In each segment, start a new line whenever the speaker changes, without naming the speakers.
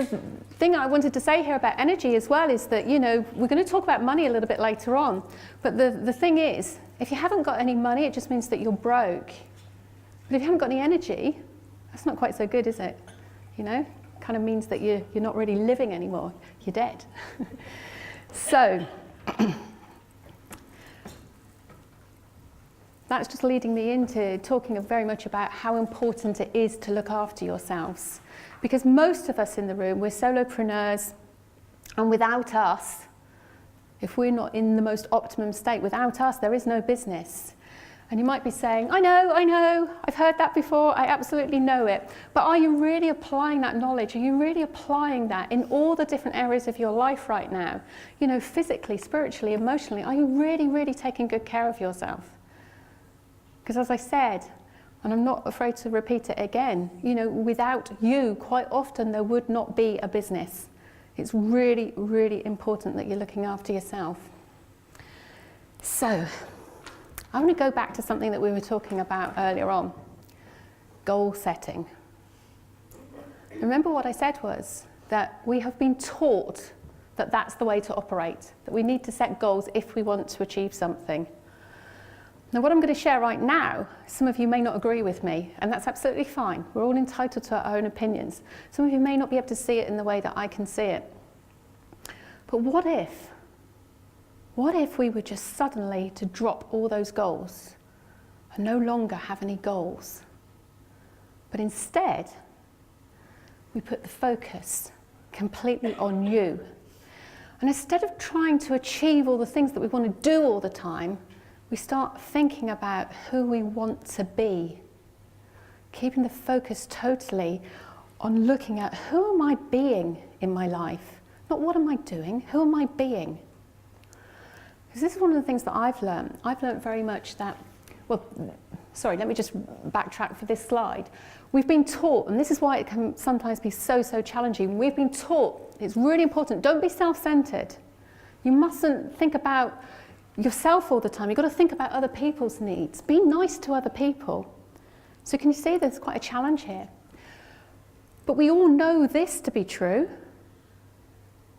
the thing I wanted to say here about energy as well is that, you know, we're going to talk about money a little bit later on. But the thing is, if you haven't got any money, it just means that you're broke. But if you haven't got any energy, that's not quite so good, is it? You know, kind of means that you're not really living anymore. You're dead. So that's just leading me into talking very much about how important it is to look after yourselves. Because most of us in the room, we're solopreneurs, and without us, if we're not in the most optimum state, without us, there is no business. And you might be saying, I know, I've heard that before, I absolutely know it. But are you really applying that knowledge? Are you really applying that in all the different areas of your life right now? You know, physically, spiritually, emotionally, are you really, really taking good care of yourself? Because as I said, and I'm not afraid to repeat it again, you know, without you, quite often there would not be a business. It's really, really important that you're looking after yourself. So, I want to go back to something that we were talking about earlier on, goal setting. Remember what I said was that we have been taught that that's the way to operate, that we need to set goals if we want to achieve something. Now, what I'm going to share right now, some of you may not agree with me, and that's absolutely fine. We're all entitled to our own opinions. Some of you may not be able to see it in the way that I can see it. But what if we were just suddenly to drop all those goals and no longer have any goals? But instead, we put the focus completely on you. And instead of trying to achieve all the things that we want to do all the time, we start thinking about who we want to be, keeping the focus totally on looking at who am I being in my life? Not what am I doing, who am I being? Because this is one of the things that I've learned. I've learned very much that, well, sorry, let me just backtrack for this slide. We've been taught, and this is why it can sometimes be so challenging. We've been taught, it's really important, don't be self-centered. You mustn't think about yourself all the time. You've got to think about other people's needs. Be nice to other people. So can you see there's quite a challenge here? But we all know this to be true.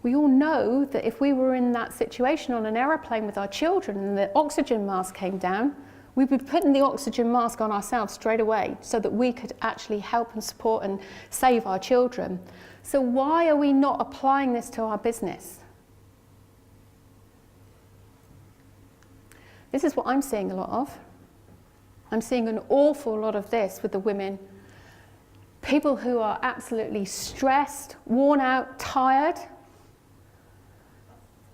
We all know that if we were in that situation on an aeroplane with our children and the oxygen mask came down, we'd be putting the oxygen mask on ourselves straight away so that we could actually help and support and save our children. So why are we not applying this to our business? This is what I'm seeing a lot of. I'm seeing an awful lot of this with the women. People who are absolutely stressed, worn out, tired,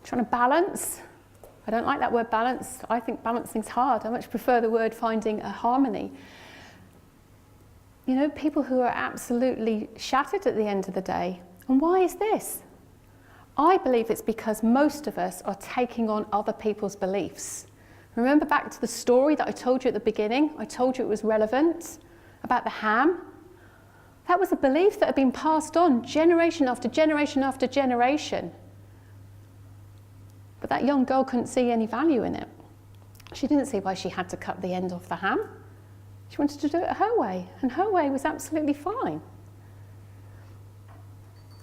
trying to balance. I don't like that word balance. I think balancing's hard. I much prefer the word finding a harmony. You know, people who are absolutely shattered at the end of the day. And why is this? I believe it's because most of us are taking on other people's beliefs. Remember back to the story that I told you at the beginning? I told you it was relevant about the ham. That was a belief that had been passed on generation after generation after generation. But that young girl couldn't see any value in it. She didn't see why she had to cut the end off the ham. She wanted to do it her way, and her way was absolutely fine.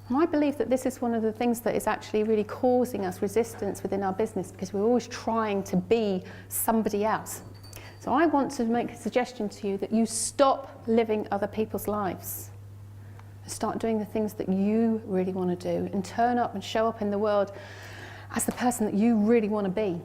And I believe that this is one of the things that is actually really causing us resistance within our business, because we're always trying to be somebody else. So I want to make a suggestion to you that you stop living other people's lives and start doing the things that you really want to do and turn up and show up in the world as the person that you really want to be.